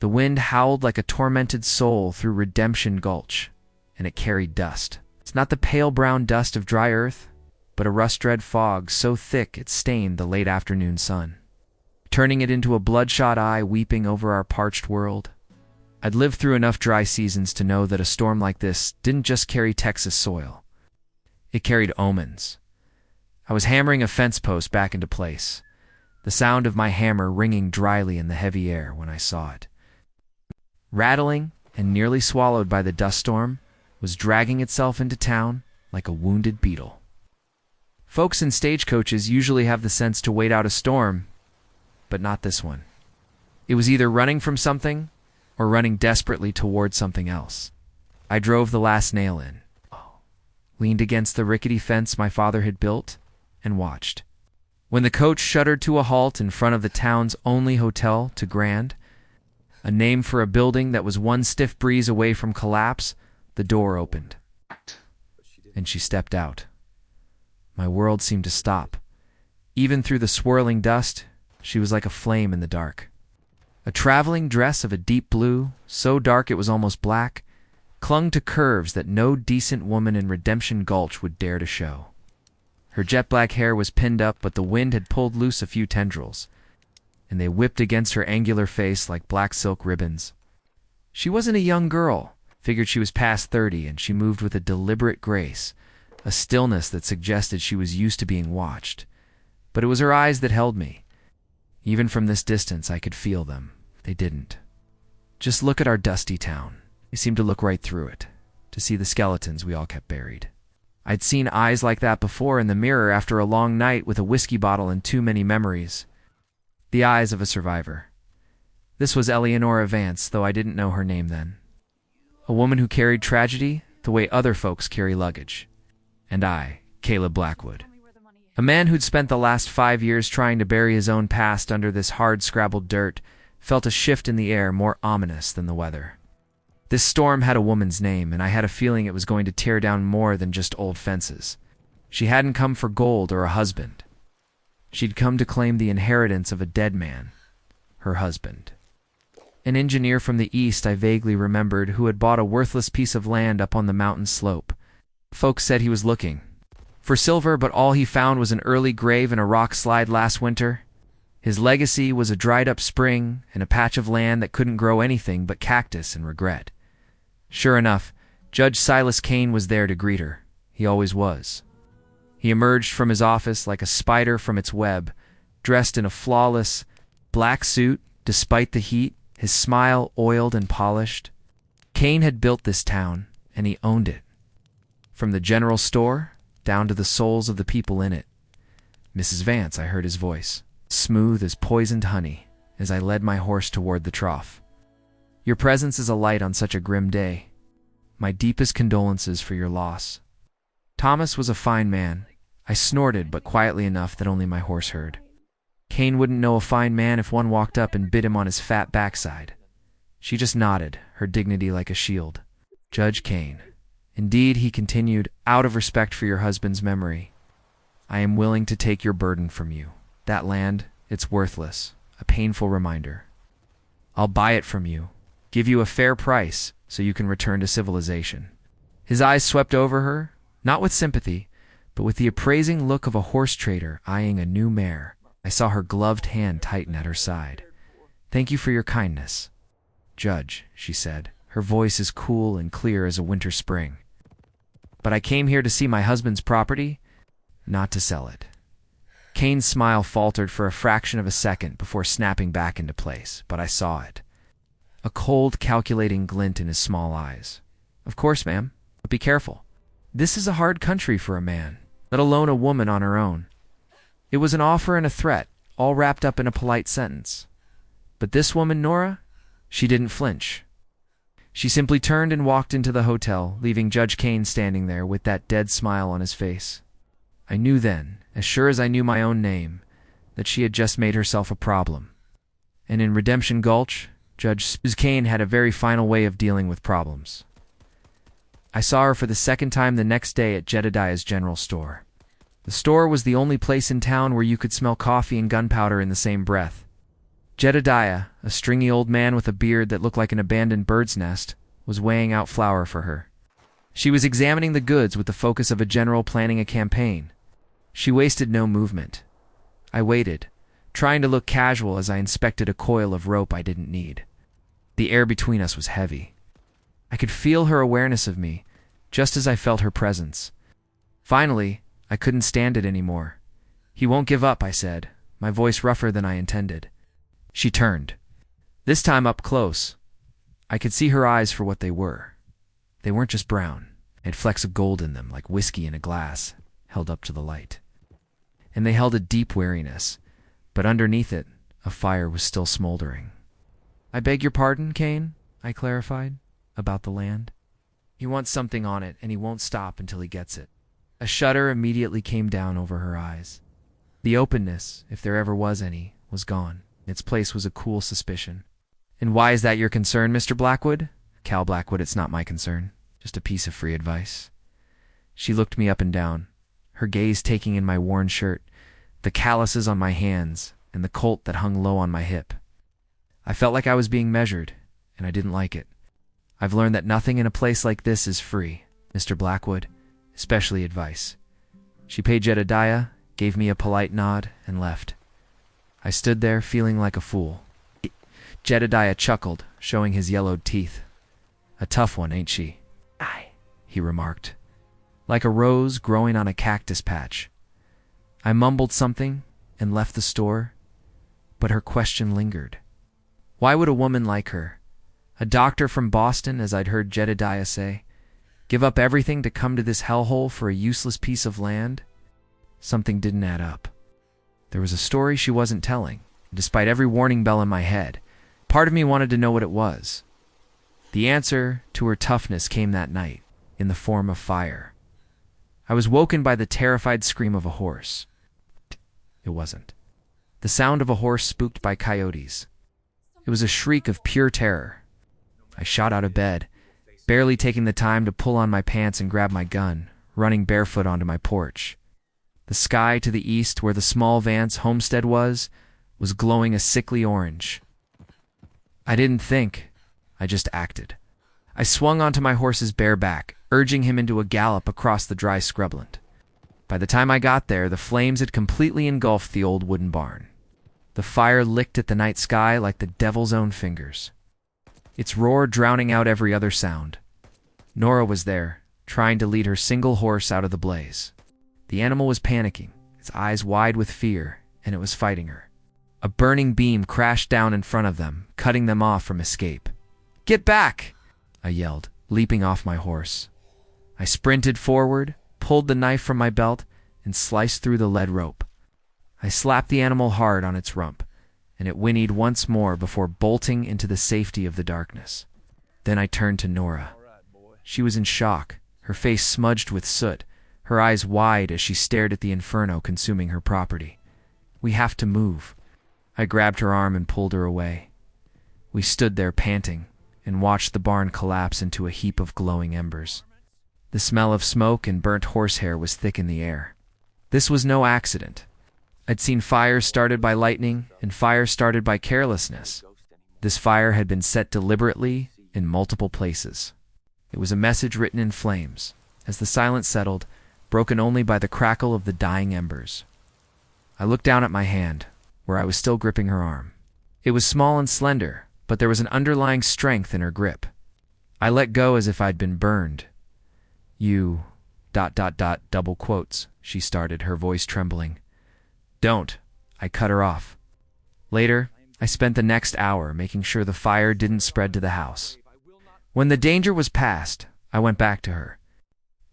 The wind howled like a tormented soul through Redemption Gulch, and it carried dust. It's not the pale brown dust of dry earth, but a rust-red fog so thick it stained the late afternoon sun, turning it into a bloodshot eye weeping over our parched world. I'd lived through enough dry seasons to know that a storm like this didn't just carry Texas soil. It carried omens. I was hammering a fence post back into place, the sound of my hammer ringing dryly in the heavy air when I saw it. Rattling and nearly swallowed by the dust storm, was dragging itself into town like a wounded beetle. Folks in stagecoaches usually have the sense to wait out a storm, but not this one. It was either running from something or running desperately toward something else. I drove the last nail in, leaned against the rickety fence my father had built, and watched. When the coach shuddered to a halt in front of the town's only hotel to Grand, a name for a building that was one stiff breeze away from collapse, the door opened, and she stepped out. My world seemed to stop. Even through the swirling dust, she was like a flame in the dark. A traveling dress of a deep blue, so dark it was almost black, clung to curves that no decent woman in Redemption Gulch would dare to show. Her jet-black hair was pinned up, but the wind had pulled loose a few tendrils, and they whipped against her angular face like black silk ribbons. She wasn't a young girl, figured she was past 30, and she moved with a deliberate grace, a stillness that suggested she was used to being watched. But it was her eyes that held me. Even from this distance, I could feel them. They didn't. Just look at our dusty town. They seemed to look right through it, to see the skeletons we all kept buried. I'd seen eyes like that before in the mirror after a long night with a whiskey bottle and too many memories. The eyes of a survivor. This was Eleanor Vance, though I didn't know her name then. A woman who carried tragedy the way other folks carry luggage. And I, Caleb Blackwood. A man who'd spent the last 5 years trying to bury his own past under this hard-scrabbled dirt, felt a shift in the air more ominous than the weather. This storm had a woman's name, and I had a feeling it was going to tear down more than just old fences. She hadn't come for gold or a husband. She'd come to claim the inheritance of a dead man, her husband. An engineer from the east I vaguely remembered who had bought a worthless piece of land up on the mountain slope. Folks said he was looking for silver, but all he found was an early grave in a rock slide last winter. His legacy was a dried-up spring and a patch of land that couldn't grow anything but cactus and regret. Sure enough, Judge Kaine was there to greet her. He always was. He emerged from his office like a spider from its web, dressed in a flawless black suit despite the heat, his smile oiled and polished. Kaine had built this town, and he owned it. From the general store down to the souls of the people in it. Mrs. Vance, I heard his voice, smooth as poisoned honey, as I led my horse toward the trough. Your presence is a light on such a grim day. My deepest condolences for your loss. Thomas was a fine man. I snorted, but quietly enough that only my horse heard. Kaine wouldn't know a fine man if one walked up and bit him on his fat backside. She just nodded, her dignity like a shield. Judge Kaine. Indeed, he continued, out of respect for your husband's memory, I am willing to take your burden from you. That land, it's worthless, a painful reminder. I'll buy it from you, give you a fair price so you can return to civilization. His eyes swept over her, not with sympathy, but with the appraising look of a horse trader eyeing a new mare. I saw her gloved hand tighten at her side. Thank you for your kindness. Judge, she said, her voice as cool and clear as a winter spring. But I came here to see my husband's property, not to sell it. Kaine's smile faltered for a fraction of a second before snapping back into place, but I saw it. A cold, calculating glint in his small eyes. Of course, ma'am, but be careful. This is a hard country for a man, let alone a woman on her own. It was an offer and a threat, all wrapped up in a polite sentence. But this woman, Nora, she didn't flinch. She simply turned and walked into the hotel, leaving Judge Kaine standing there with that dead smile on his face. I knew then, as sure as I knew my own name, that she had just made herself a problem. And in Redemption Gulch, Judge Kaine had a very final way of dealing with problems. I saw her for the second time the next day at Jedediah's general store. The store was the only place in town where you could smell coffee and gunpowder in the same breath. Jedediah, a stringy old man with a beard that looked like an abandoned bird's nest, was weighing out flour for her. She was examining the goods with the focus of a general planning a campaign. She wasted no movement. I waited, trying to look casual as I inspected a coil of rope I didn't need. The air between us was heavy. I could feel her awareness of me, just as I felt her presence. Finally, I couldn't stand it anymore. "He won't give up," I said, my voice rougher than I intended. She turned. This time up close. I could see her eyes for what they were. They weren't just brown. They had flecks of gold in them, like whiskey in a glass, held up to the light. And they held a deep weariness, but underneath it, a fire was still smoldering. "I beg your pardon, Kaine," I clarified, "about the land. He wants something on it, and he won't stop until he gets it." A shudder immediately came down over her eyes. The openness, if there ever was any, was gone. In its place was a cool suspicion. "And why is that your concern, Mr. Blackwood?" "Cal Blackwood, it's not my concern. Just a piece of free advice." She looked me up and down, her gaze taking in my worn shirt, the calluses on my hands, and the colt that hung low on my hip. I felt like I was being measured, and I didn't like it. "I've learned that nothing in a place like this is free, Mr. Blackwood, especially advice." She paid Jedediah, gave me a polite nod, and left. I stood there feeling like a fool. Jedediah chuckled, showing his yellowed teeth. "A tough one, ain't she?" "Aye," he remarked. "Like a rose growing on a cactus patch." I mumbled something and left the store, but her question lingered. Why would a woman like her, a doctor from Boston, as I'd heard Jedediah say, give up everything to come to this hellhole for a useless piece of land? Something didn't add up. There was a story she wasn't telling, and despite every warning bell in my head, part of me wanted to know what it was. The answer to her toughness came that night, in the form of fire. I was woken by the terrified scream of a horse. It wasn't. The sound of a horse spooked by coyotes. It was a shriek of pure terror. I shot out of bed, barely taking the time to pull on my pants and grab my gun, running barefoot onto my porch. The sky to the east, where the small Vance homestead was glowing a sickly orange. I didn't think, I just acted. I swung onto my horse's bare back, urging him into a gallop across the dry scrubland. By the time I got there, the flames had completely engulfed the old wooden barn. The fire licked at the night sky like the devil's own fingers, its roar drowning out every other sound. Nora was there, trying to lead her single horse out of the blaze. The animal was panicking, its eyes wide with fear, and it was fighting her. A burning beam crashed down in front of them, cutting them off from escape. "Get back!" I yelled, leaping off my horse. I sprinted forward, pulled the knife from my belt, and sliced through the lead rope. I slapped the animal hard on its rump, and it whinnied once more before bolting into the safety of the darkness. Then I turned to Nora. She was in shock, her face smudged with soot, her eyes wide as she stared at the inferno consuming her property. "We have to move." I grabbed her arm and pulled her away. We stood there panting and watched the barn collapse into a heap of glowing embers. The smell of smoke and burnt horsehair was thick in the air. This was no accident. I'd seen fires started by lightning and fires started by carelessness. This fire had been set deliberately in multiple places. It was a message written in flames, as the silence settled, broken only by the crackle of the dying embers. I looked down at my hand, where I was still gripping her arm. It was small and slender, but there was an underlying strength in her grip. I let go as if I'd been burned. "You... double quotes," she started, her voice trembling. "Don't." I cut her off. Later, I spent the next hour making sure the fire didn't spread to the house. When the danger was past, I went back to her.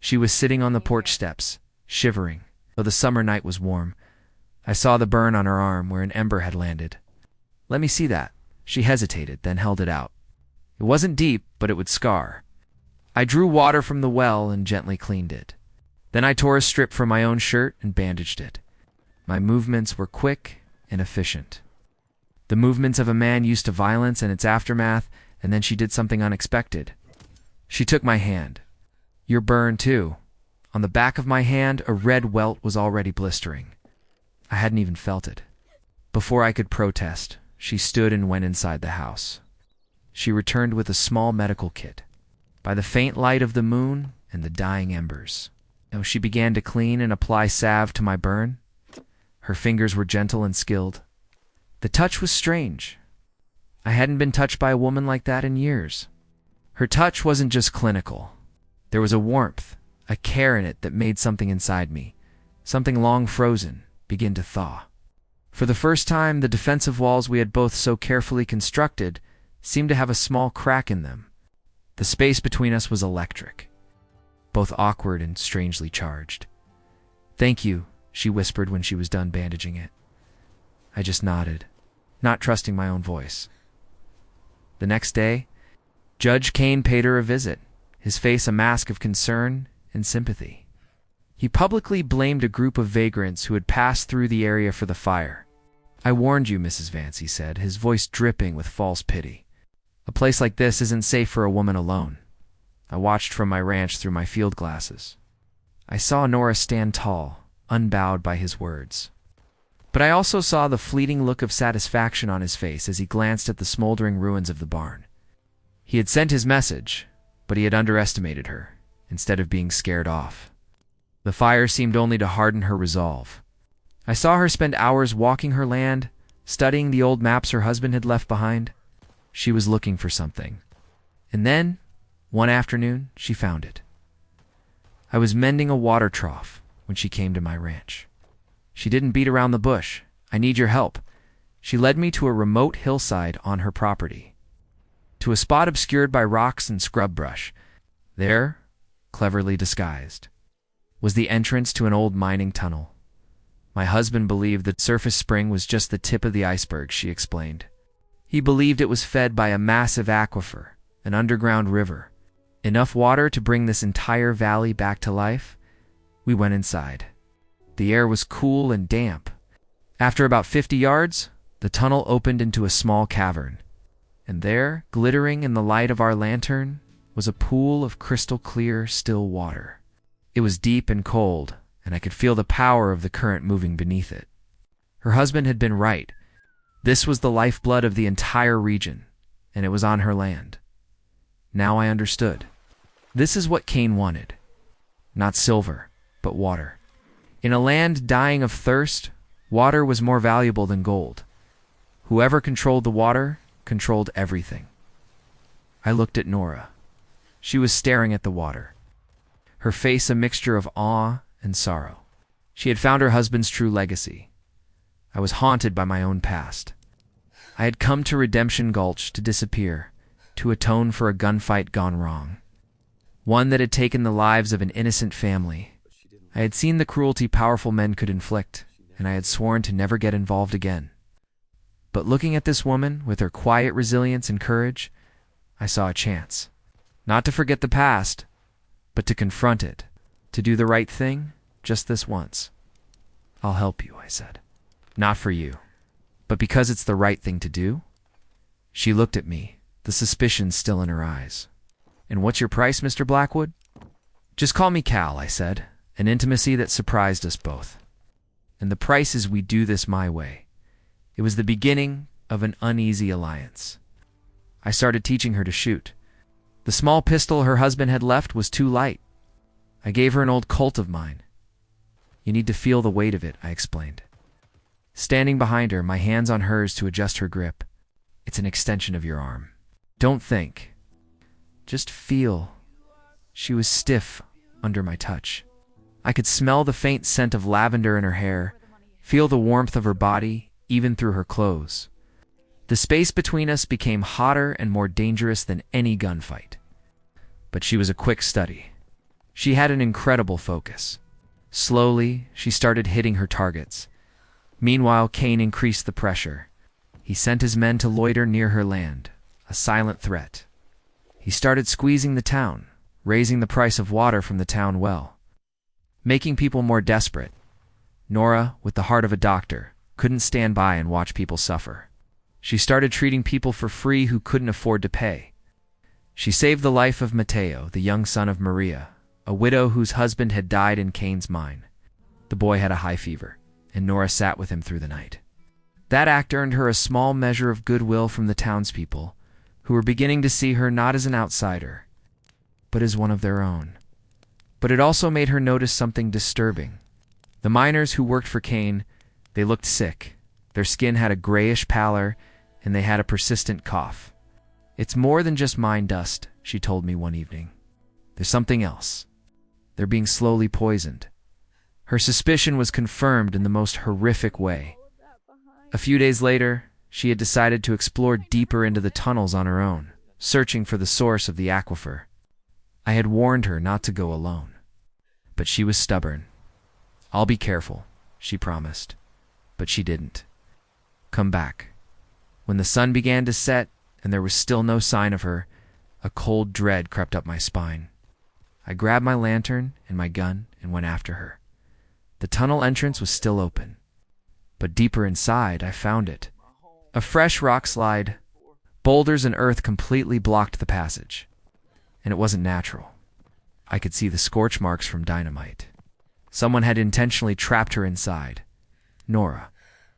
She was sitting on the porch steps, shivering, though the summer night was warm. I saw the burn on her arm where an ember had landed. "Let me see that." She hesitated, then held it out. It wasn't deep, but it would scar. I drew water from the well and gently cleaned it. Then I tore a strip from my own shirt and bandaged it. My movements were quick and efficient. The movements of a man used to violence and its aftermath, and then she did something unexpected. She took my hand. "You're burned too." On the back of my hand, a red welt was already blistering. I hadn't even felt it. Before I could protest, she stood and went inside the house. She returned with a small medical kit. By the faint light of the moon and the dying embers, she began to clean and apply salve to my burn. Her fingers were gentle and skilled. The touch was strange. I hadn't been touched by a woman like that in years. Her touch wasn't just clinical. There was a warmth, a care in it that made something inside me, something long frozen, begin to thaw. For the first time, the defensive walls we had both so carefully constructed seemed to have a small crack in them. The space between us was electric, both awkward and strangely charged. "Thank you," she whispered when she was done bandaging it. I just nodded, not trusting my own voice. The next day, Judge Kaine paid her a visit, his face a mask of concern and sympathy. He publicly blamed a group of vagrants who had passed through the area for the fire. "I warned you, Mrs. Vance," he said, his voice dripping with false pity. "A place like this isn't safe for a woman alone." I watched from my ranch through my field glasses. I saw Nora stand tall, unbowed by his words. But I also saw the fleeting look of satisfaction on his face as he glanced at the smoldering ruins of the barn. He had sent his message, but he had underestimated her, instead of being scared off. The fire seemed only to harden her resolve. I saw her spend hours walking her land, studying the old maps her husband had left behind. She was looking for something. And then, one afternoon, she found it. I was mending a water trough when she came to my ranch. She didn't beat around the bush. "I need your help." She led me to a remote hillside on her property, to a spot obscured by rocks and scrub brush. There, cleverly disguised, was the entrance to an old mining tunnel. My husband believed that surface spring was just the tip of the iceberg, she explained. He believed it was fed by a massive aquifer, an underground river, enough water to bring this entire valley back to life. We went inside. The air was cool and damp. After about 50 yards, the tunnel opened into a small cavern. And there, glittering in the light of our lantern, was a pool of crystal clear, still water. It was deep and cold, and I could feel the power of the current moving beneath it. Her husband had been right. This was the lifeblood of the entire region, and it was on her land. Now I understood. This is what Kaine wanted. Not silver, but water. In a land dying of thirst, water was more valuable than gold. Whoever controlled the water controlled everything. I looked at Nora. She was staring at the water, her face a mixture of awe and sorrow. She had found her husband's true legacy. I was haunted by my own past. I had come to Redemption Gulch to disappear, to atone for a gunfight gone wrong, one that had taken the lives of an innocent family. I had seen the cruelty powerful men could inflict, and I had sworn to never get involved again. But looking at this woman, with her quiet resilience and courage, I saw a chance. Not to forget the past, but to confront it, to do the right thing, just this once. "I'll help you," I said. "Not for you, but because it's the right thing to do." She looked at me, the suspicion still in her eyes. "And what's your price, Mr. Blackwood?" "Just call me Cal," I said, an intimacy that surprised us both. "And the price is we do this my way." It was the beginning of an uneasy alliance. I started teaching her to shoot. The small pistol her husband had left was too light. I gave her an old Colt of mine. "You need to feel the weight of it," I explained. Standing behind her, my hands on hers to adjust her grip. "It's an extension of your arm. Don't think. Just feel." She was stiff under my touch. I could smell the faint scent of lavender in her hair, feel the warmth of her body, even through her clothes. The space between us became hotter and more dangerous than any gunfight. But she was a quick study. She had an incredible focus. Slowly, she started hitting her targets. Meanwhile, Kaine increased the pressure. He sent his men to loiter near her land, a silent threat. He started squeezing the town, raising the price of water from the town well, making people more desperate. Nora, with the heart of a doctor, couldn't stand by and watch people suffer. She started treating people for free who couldn't afford to pay. She saved the life of Mateo, the young son of Maria, a widow whose husband had died in Kaine's mine. The boy had a high fever, and Nora sat with him through the night. That act earned her a small measure of goodwill from the townspeople, who were beginning to see her not as an outsider, but as one of their own. But it also made her notice something disturbing. The miners who worked for Kaine, they looked sick. Their skin had a grayish pallor, and they had a persistent cough. "It's more than just mine dust," she told me one evening. "There's something else. They're being slowly poisoned." Her suspicion was confirmed in the most horrific way. A few days later, she had decided to explore deeper into the tunnels on her own, searching for the source of the aquifer. I had warned her not to go alone, but she was stubborn. "I'll be careful," she promised, but she didn't. Come back. When the sun began to set and there was still no sign of her, a cold dread crept up my spine. I grabbed my lantern and my gun and went after her. The tunnel entrance was still open, but deeper inside I found it. A fresh rock slide. Boulders and earth completely blocked the passage, and it wasn't natural. I could see the scorch marks from dynamite. Someone had intentionally trapped her inside. "Nora,"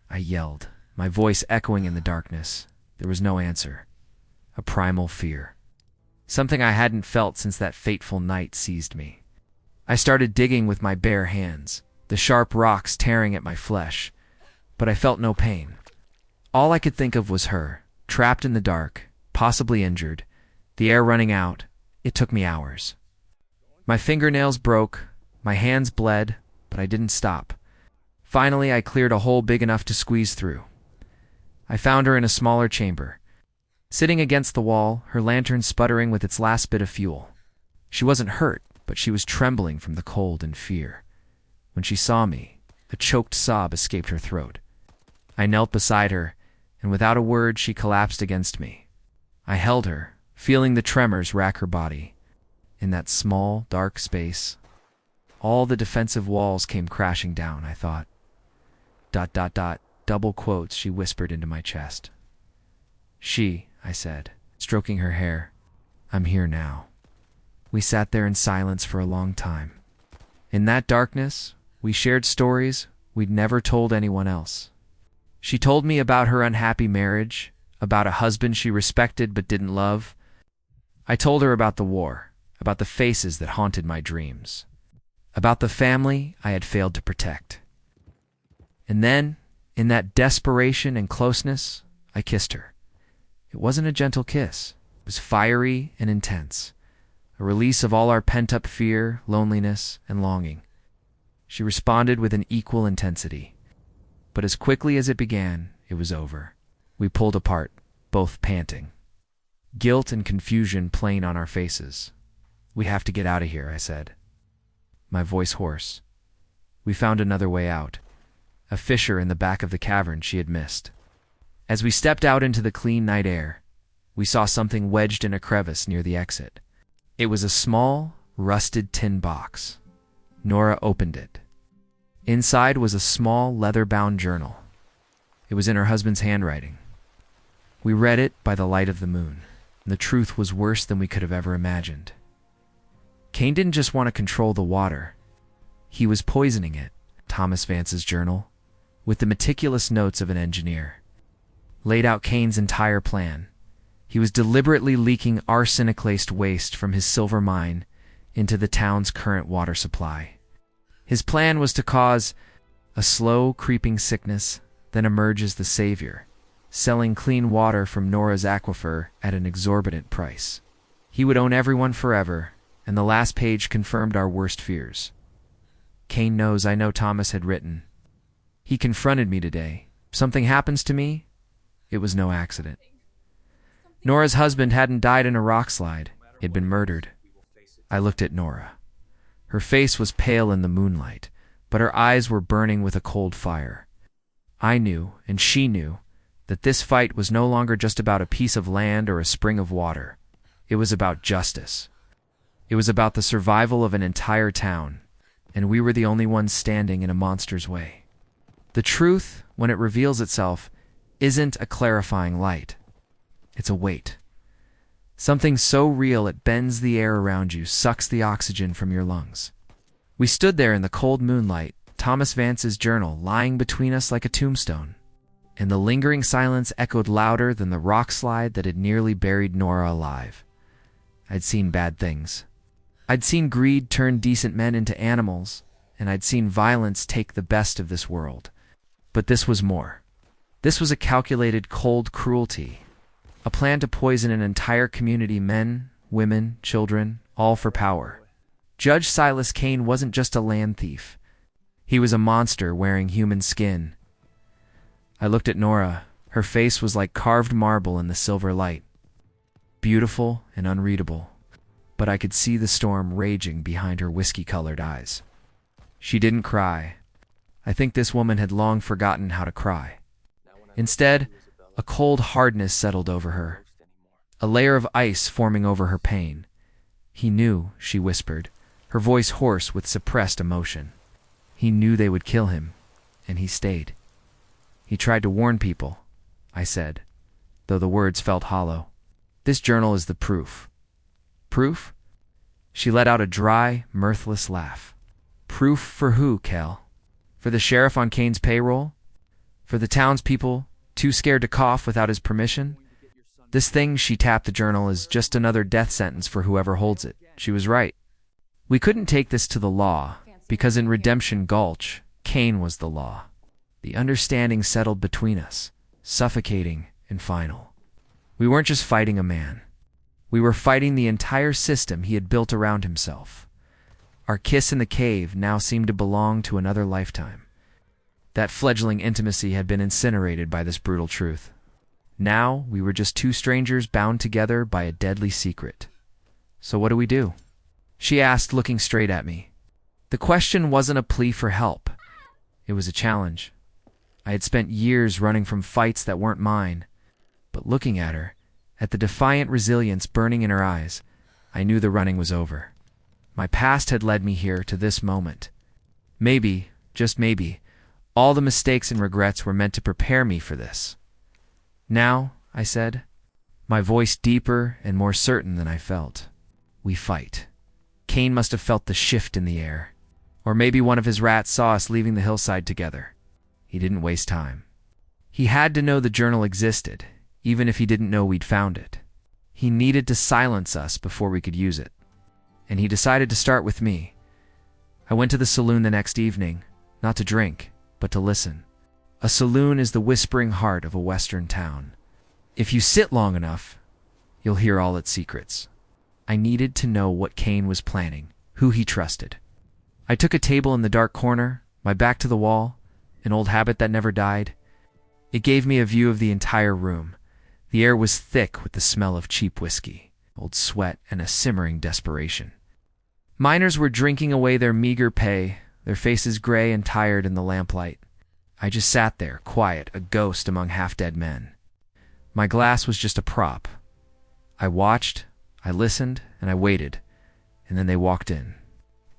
I yelled, my voice echoing in the darkness. There was no answer. A primal fear. Something I hadn't felt since that fateful night seized me. I started digging with my bare hands, the sharp rocks tearing at my flesh, but I felt no pain. All I could think of was her, trapped in the dark, possibly injured, the air running out. It took me hours. My fingernails broke, my hands bled, but I didn't stop. Finally, I cleared a hole big enough to squeeze through. I found her in a smaller chamber. Sitting against the wall, her lantern sputtering with its last bit of fuel. She wasn't hurt, but she was trembling from the cold and fear. When she saw me, a choked sob escaped her throat. I knelt beside her, and without a word she collapsed against me. I held her, feeling the tremors rack her body. In that small, dark space, all the defensive walls came crashing down, I thought. ... double quotes, she whispered into my chest. "She," I said, stroking her hair. "I'm here now." We sat there in silence for a long time. In that darkness, we shared stories we'd never told anyone else. She told me about her unhappy marriage, about a husband she respected but didn't love. I told her about the war, about the faces that haunted my dreams, about the family I had failed to protect. And then, in that desperation and closeness, I kissed her. It wasn't a gentle kiss. It was fiery and intense, a release of all our pent-up fear, loneliness, and longing. She responded with an equal intensity. But as quickly as it began, it was over. We pulled apart, both panting. Guilt and confusion plain on our faces. "We have to get out of here," I said, my voice hoarse. We found another way out, a fissure in the back of the cavern she had missed. As we stepped out into the clean night air, we saw something wedged in a crevice near the exit. It was a small, rusted tin box. Nora opened it. Inside was a small, leather-bound journal. It was in her husband's handwriting. We read it by the light of the moon, and the truth was worse than we could have ever imagined. Kaine didn't just want to control the water. He was poisoning it, Thomas Vance's journal, with the meticulous notes of an engineer, laid out Kaine's entire plan. He was deliberately leaking arsenic-laced waste from his silver mine into the town's current water supply. His plan was to cause a slow, creeping sickness, then emerge as the savior, selling clean water from Nora's aquifer at an exorbitant price. He would own everyone forever, and the last page confirmed our worst fears. "Kaine knows I know," Thomas had written. "He confronted me today. If something happens to me, it was no accident." Nora's husband hadn't died in a rock slide. He'd been murdered. I looked at Nora. Her face was pale in the moonlight, but her eyes were burning with a cold fire. I knew, and she knew, that this fight was no longer just about a piece of land or a spring of water. It was about justice. It was about the survival of an entire town, and we were the only ones standing in a monster's way. The truth, when it reveals itself, isn't a clarifying light. It's a weight. Something so real it bends the air around you, sucks the oxygen from your lungs. We stood there in the cold moonlight, Thomas Vance's journal lying between us like a tombstone. and the lingering silence echoed louder than the rock slide that had nearly buried Nora alive. I'd seen bad things. I'd seen greed turn decent men into animals, and I'd seen violence take the best of this world. But this was more. This was a calculated, cold cruelty, a plan to poison an entire community, men, women, children, all for power. Judge Silas Kaine wasn't just a land thief. He was a monster wearing human skin. I looked at Nora. Her face was like carved marble in the silver light. Beautiful and unreadable, but I could see the storm raging behind her whiskey-colored eyes. She didn't cry. I think this woman had long forgotten how to cry. Instead, a cold hardness settled over her, a layer of ice forming over her pain. He knew, she whispered, her voice hoarse with suppressed emotion. He knew they would kill him, and he stayed. He tried to warn people, I said, though the words felt hollow. This journal is the proof. Proof? She let out a dry, mirthless laugh. Proof for who, Kel? For the sheriff on Kaine's payroll? For the townspeople, too scared to cough without his permission? This thing, she tapped the journal, is just another death sentence for whoever holds it. She was right. We couldn't take this to the law, because in Redemption Gulch, Kaine was the law. The understanding settled between us, suffocating and final. We weren't just fighting a man. We were fighting the entire system he had built around himself. Our kiss in the cave now seemed to belong to another lifetime. That fledgling intimacy had been incinerated by this brutal truth. Now we were just two strangers bound together by a deadly secret. So what do we do? She asked, looking straight at me. The question wasn't a plea for help. It was a challenge. I had spent years running from fights that weren't mine, but looking at her, at the defiant resilience burning in her eyes, I knew the running was over. My past had led me here to this moment. Maybe, just maybe, all the mistakes and regrets were meant to prepare me for this. Now, I said, my voice deeper and more certain than I felt, we fight. Kaine must have felt the shift in the air. Or maybe one of his rats saw us leaving the hillside together. He didn't waste time. He had to know the journal existed, even if he didn't know we'd found it. He needed to silence us before we could use it. And he decided to start with me. I went to the saloon the next evening, not to drink, but to listen. A saloon is the whispering heart of a western town. If you sit long enough, you'll hear all its secrets. I needed to know what Kaine was planning, who he trusted. I took a table in the dark corner, my back to the wall, an old habit that never died. It gave me a view of the entire room. The air was thick with the smell of cheap whiskey, old sweat, and a simmering desperation. Miners were drinking away their meager pay, their faces gray and tired in the lamplight. I just sat there, quiet, a ghost among half-dead men. My glass was just a prop. I watched, I listened, and I waited, and then they walked in.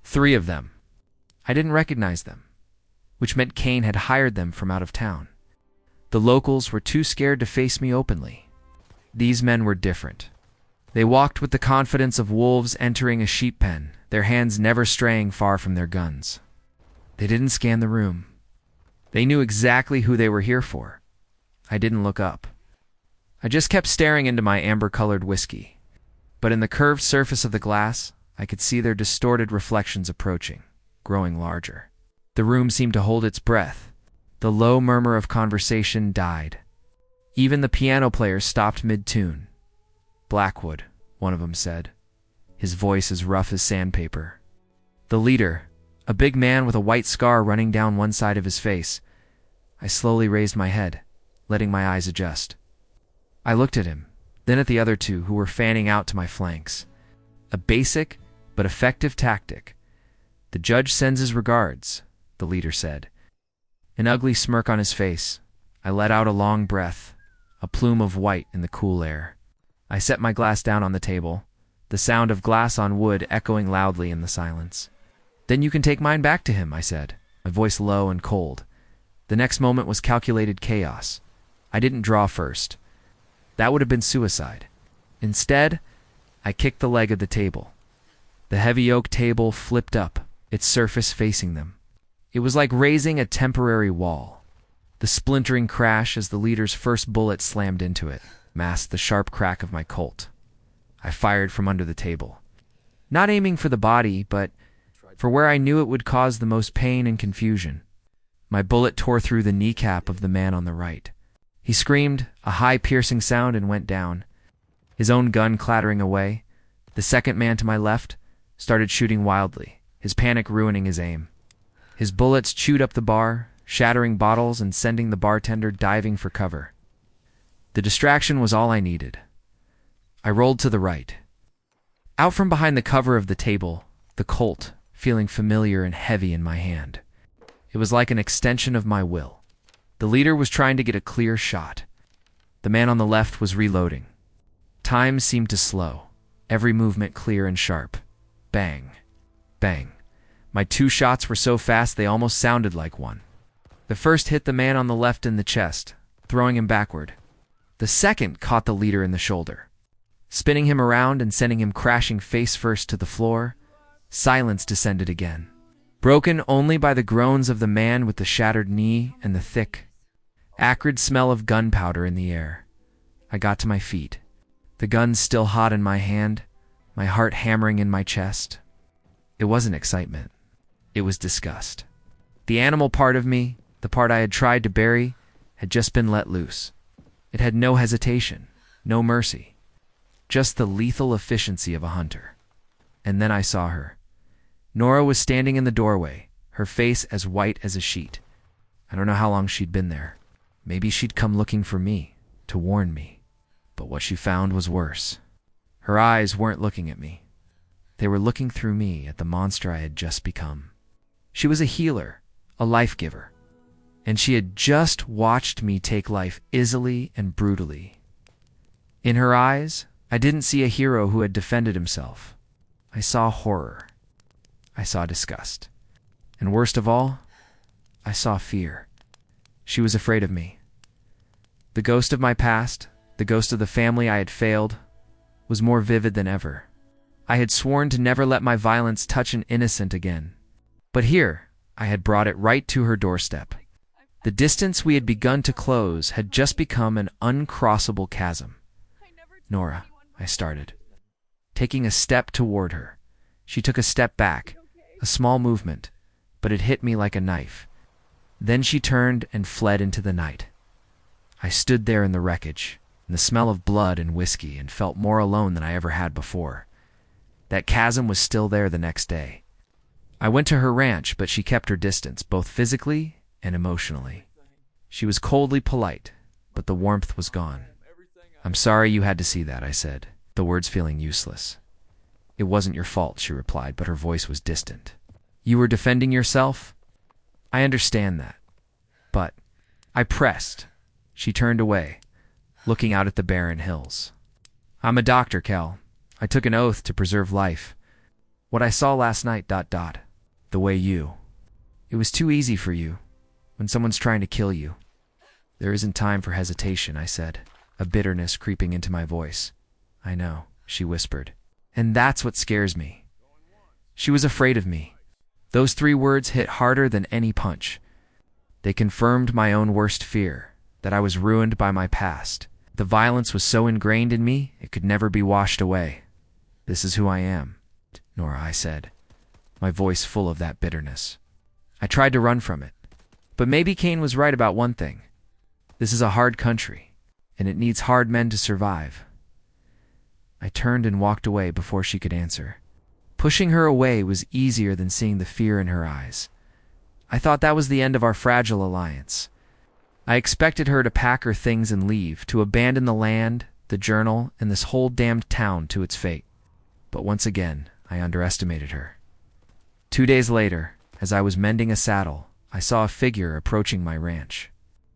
3 of them. I didn't recognize them, which meant Kaine had hired them from out of town. The locals were too scared to face me openly. These men were different. They walked with the confidence of wolves entering a sheep pen, their hands never straying far from their guns. They didn't scan the room. They knew exactly who they were here for. I didn't look up. I just kept staring into my amber-colored whiskey. But in the curved surface of the glass, I could see their distorted reflections approaching, growing larger. The room seemed to hold its breath. The low murmur of conversation died. Even the piano player stopped mid-tune. "Blackwood," one of them said, his voice as rough as sandpaper. The leader, a big man with a white scar running down one side of his face. I slowly raised my head, letting my eyes adjust. I looked at him, then at the other 2 who were fanning out to my flanks. A basic but effective tactic. "The judge sends his regards," the leader said. An ugly smirk on his face. I let out a long breath, a plume of white in the cool air. I set my glass down on the table, the sound of glass on wood echoing loudly in the silence. "Then you can take mine back to him," I said, my voice low and cold. The next moment was calculated chaos. I didn't draw first. That would have been suicide. Instead, I kicked the leg of the table. The heavy oak table flipped up, its surface facing them. It was like raising a temporary wall. The splintering crash as the leader's first bullet slammed into it masked the sharp crack of my Colt. I fired from under the table, not aiming for the body, but for where I knew it would cause the most pain and confusion. My bullet tore through the kneecap of the man on the right. He screamed, a high piercing sound, and went down, his own gun clattering away. The second man to my left started shooting wildly, his panic ruining his aim. His bullets chewed up the bar, shattering bottles and sending the bartender diving for cover. The distraction was all I needed. I rolled to the right. Out from behind the cover of the table, the Colt, feeling familiar and heavy in my hand. It was like an extension of my will. The leader was trying to get a clear shot. The man on the left was reloading. Time seemed to slow, every movement clear and sharp. Bang. Bang. My two shots were so fast they almost sounded like one. The first hit the man on the left in the chest, throwing him backward. The second caught the leader in the shoulder, spinning him around and sending him crashing face first to the floor. Silence descended again, broken only by the groans of the man with the shattered knee and the thick, acrid smell of gunpowder in the air. I got to my feet, the gun still hot in my hand, my heart hammering in my chest. It wasn't excitement. It was disgust. The animal part of me, the part I had tried to bury, had just been let loose. It had no hesitation, no mercy, just the lethal efficiency of a hunter. And then I saw her. Nora was standing in the doorway, her face as white as a sheet. I don't know how long she'd been there. Maybe she'd come looking for me, to warn me. But what she found was worse. Her eyes weren't looking at me. They were looking through me at the monster I had just become. She was a healer, a life-giver. And she had just watched me take life easily and brutally. In her eyes, I didn't see a hero who had defended himself. I saw horror. I saw disgust. And worst of all, I saw fear. She was afraid of me. The ghost of my past, the ghost of the family I had failed, was more vivid than ever. I had sworn to never let my violence touch an innocent again. But here, I had brought it right to her doorstep. The distance we had begun to close had just become an uncrossable chasm. Nora, I started, taking a step toward her. She took a step back, a small movement, but it hit me like a knife. Then she turned and fled into the night. I stood there in the wreckage, in the smell of blood and whiskey, and felt more alone than I ever had before. That chasm was still there the next day. I went to her ranch, but she kept her distance, both physically and emotionally. She was coldly polite, but the warmth was gone. "I'm sorry you had to see that," I said, the words feeling useless. "It wasn't your fault," she replied, but her voice was distant. "You were defending yourself? I understand that. But..." I pressed. She turned away, looking out at the barren hills. "I'm a doctor, Cal. I took an oath to preserve life. What I saw last night, the way you... It was too easy for you. When someone's trying to kill you. There isn't time for hesitation," I said, a bitterness creeping into my voice. "I know," she whispered. "And that's what scares me." She was afraid of me. Those 3 words hit harder than any punch. They confirmed my own worst fear, that I was ruined by my past. The violence was so ingrained in me, it could never be washed away. "This is who I am, Nora," I said, my voice full of that bitterness. I tried to run from it. But maybe Kaine was right about one thing. This is a hard country, and it needs hard men to survive. I turned and walked away before she could answer. Pushing her away was easier than seeing the fear in her eyes. I thought that was the end of our fragile alliance. I expected her to pack her things and leave, to abandon the land, the journal, and this whole damned town to its fate. But once again, I underestimated her. 2 days later, as I was mending a saddle, I saw a figure approaching my ranch.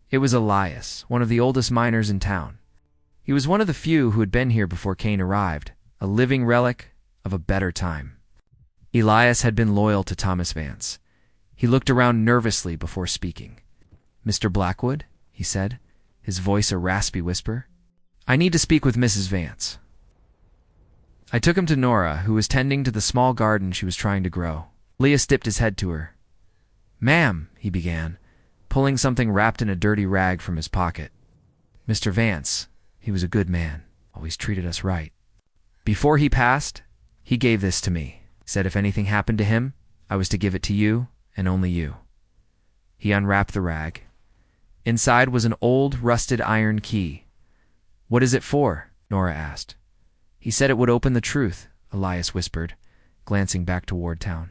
It was Elias, one of the oldest miners in town. He was one of the few who had been here before Kaine arrived, a living relic of a better time. Elias had been loyal to Thomas Vance. He looked around nervously before speaking. "Mr. Blackwood," he said, his voice a raspy whisper. "I need to speak with Mrs. Vance." I took him to Nora, who was tending to the small garden she was trying to grow. Elias dipped his head to her. "Ma'am," he began, pulling something wrapped in a dirty rag from his pocket. Mr. Vance, he was a good man, always treated us right. Before he passed, he gave this to me. Said if anything happened to him, I was to give it to you and only you. He unwrapped the rag. Inside was an old, rusted iron key. What is it for? Nora asked. He said it would open the truth, Elias whispered, glancing back toward town.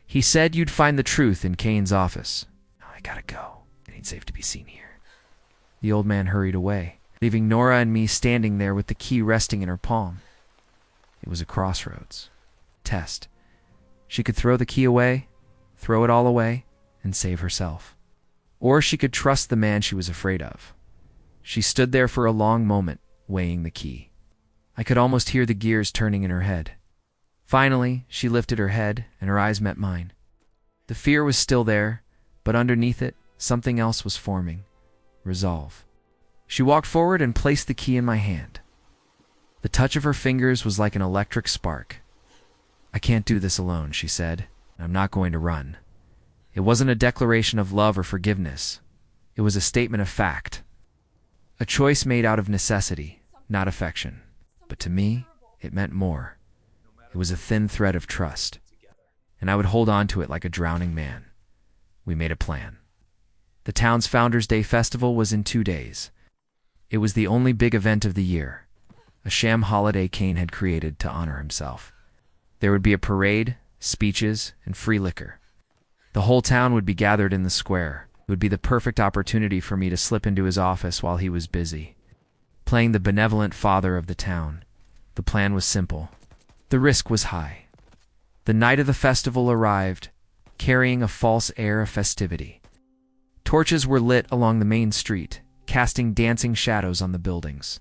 He said you'd find the truth in Kaine's office. I gotta go. It ain't safe to be seen here. The old man hurried away, leaving Nora and me standing there with the key resting in her palm. It was a crossroads. Test. She could throw the key away, throw it all away, and save herself. Or she could trust the man she was afraid of. She stood there for a long moment, weighing the key. I could almost hear the gears turning in her head. Finally, she lifted her head, and her eyes met mine. The fear was still there, but underneath it, something else was forming. Resolve. She walked forward and placed the key in my hand. The touch of her fingers was like an electric spark. I can't do this alone, she said. I'm not going to run. It wasn't a declaration of love or forgiveness. It was a statement of fact. A choice made out of necessity, not affection. But to me, it meant more. It was a thin thread of trust, and I would hold on to it like a drowning man. We made a plan. The town's Founders' Day festival was in 2 days. It was the only big event of the year, a sham holiday Kaine had created to honor himself. There would be a parade, speeches, and free liquor. The whole town would be gathered in the square. It would be the perfect opportunity for me to slip into his office while he was busy, playing the benevolent father of the town. The plan was simple. The risk was high. The night of the festival arrived, carrying a false air of festivity. Torches were lit along the main street, casting dancing shadows on the buildings.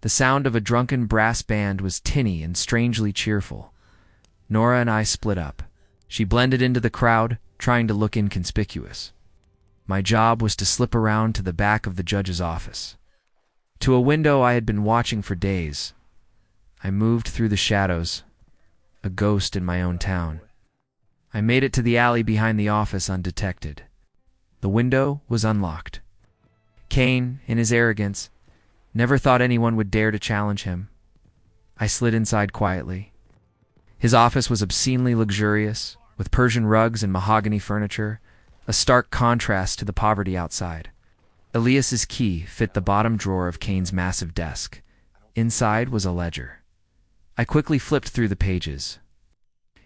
The sound of a drunken brass band was tinny and strangely cheerful. Nora and I split up. She blended into the crowd, trying to look inconspicuous. My job was to slip around to the back of the judge's office, to a window I had been watching for days. I moved through the shadows, a ghost in my own town. I made it to the alley behind the office undetected. The window was unlocked. Kaine, in his arrogance, never thought anyone would dare to challenge him. I slid inside quietly. His office was obscenely luxurious, with Persian rugs and mahogany furniture, a stark contrast to the poverty outside. Elias's key fit the bottom drawer of Kaine's massive desk. Inside was a ledger. I quickly flipped through the pages.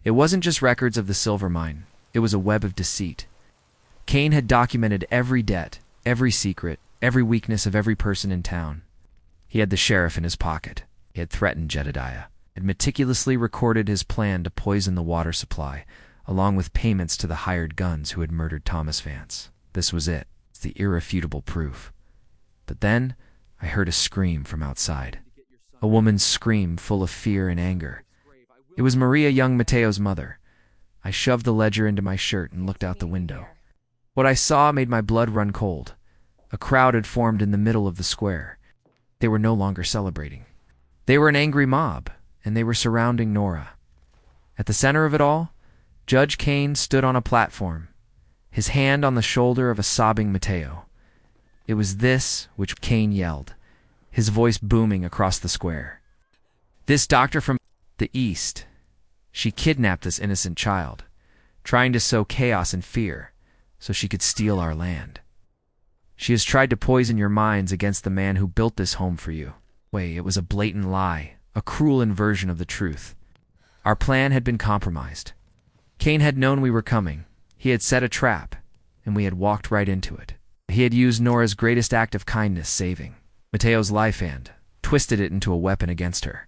It wasn't just records of the silver mine. It was a web of deceit. Kaine had documented every debt, every secret, every weakness of every person in town. He had the sheriff in his pocket. He had threatened Jedediah, had meticulously recorded his plan to poison the water supply, along with payments to the hired guns who had murdered Thomas Vance. This was it. It's the irrefutable proof. But then, I heard a scream from outside. A woman's scream full of fear and anger. It was Maria, young Mateo's mother. I shoved the ledger into my shirt and looked out the window. What I saw made my blood run cold. A crowd had formed in the middle of the square. They were no longer celebrating. They were an angry mob, and they were surrounding Nora. At the center of it all, Judge Kaine stood on a platform, his hand on the shoulder of a sobbing Mateo. It was this which Kaine yelled, his voice booming across the square. This doctor from the East, she kidnapped this innocent child, trying to sow chaos and fear so she could steal our land. She has tried to poison your minds against the man who built this home for you. It was a blatant lie, a cruel inversion of the truth. Our plan had been compromised. Kaine had known we were coming. He had set a trap, and we had walked right into it. He had used Nora's greatest act of kindness, saving Mateo's life, and twisted it into a weapon against her.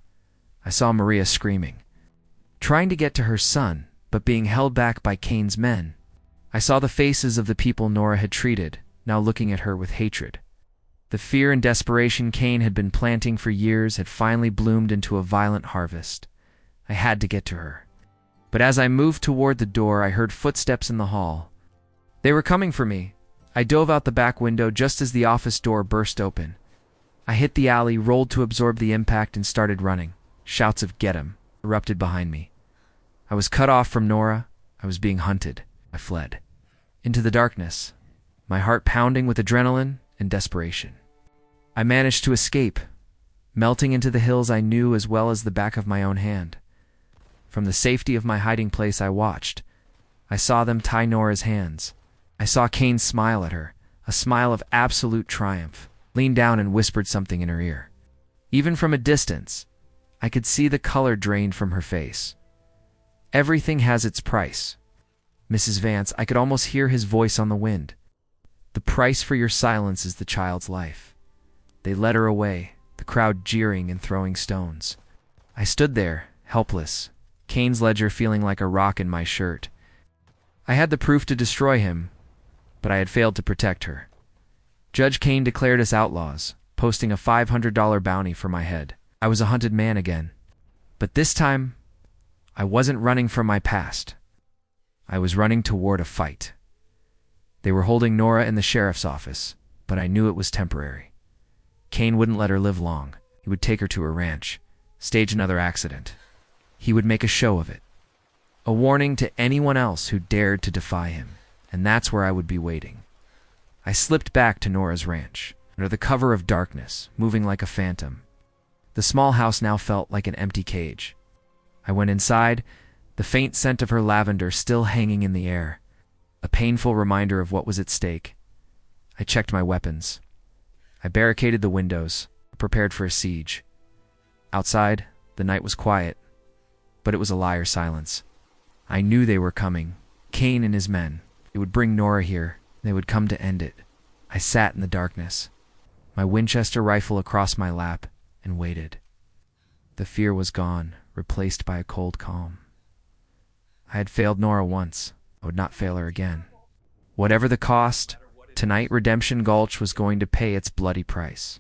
I saw Maria screaming, trying to get to her son, but being held back by Kaine's men. I saw the faces of the people Nora had treated, now looking at her with hatred. The fear and desperation Kaine had been planting for years had finally bloomed into a violent harvest. I had to get to her. But as I moved toward the door, I heard footsteps in the hall. They were coming for me. I dove out the back window just as the office door burst open. I hit the alley, rolled to absorb the impact, and started running. Shouts of "Get him!" erupted behind me. I was cut off from Nora. I was being hunted. I fled. Into the darkness. my heart pounding with adrenaline and desperation. I managed to escape, melting into the hills I knew as well as the back of my own hand. From the safety of my hiding place I watched. I saw them tie Nora's hands. I saw Kaine smile at her, a smile of absolute triumph, leaned down and whispered something in her ear. Even from a distance, I could see the color drained from her face. Everything has its price. Mrs. Vance, I could almost hear his voice on the wind. The price for your silence is the child's life. They led her away, the crowd jeering and throwing stones. I stood there, helpless, Kaine's ledger feeling like a rock in my shirt. I had the proof to destroy him, but I had failed to protect her. Judge Kaine declared us outlaws, posting a $500 bounty for my head. I was a hunted man again. But this time, I wasn't running from my past. I was running toward a fight. They were holding Nora in the sheriff's office, but I knew it was temporary. Kaine wouldn't let her live long. He would take her to her ranch, stage another accident. He would make a show of it. A warning to anyone else who dared to defy him, and that's where I would be waiting. I slipped back to Nora's ranch, under the cover of darkness, moving like a phantom. The small house now felt like an empty cage. I went inside, the faint scent of her lavender still hanging in the air, a painful reminder of what was at stake. I checked my weapons. I barricaded the windows, prepared for a siege. Outside, the night was quiet, but it was a liar silence. I knew they were coming. Kaine and his men. They would bring Nora here. They would come to end it. I sat in the darkness, my Winchester rifle across my lap, and waited. The fear was gone, replaced by a cold calm. I had failed Nora once. I would not fail her again. Whatever the cost, tonight Redemption Gulch was going to pay its bloody price.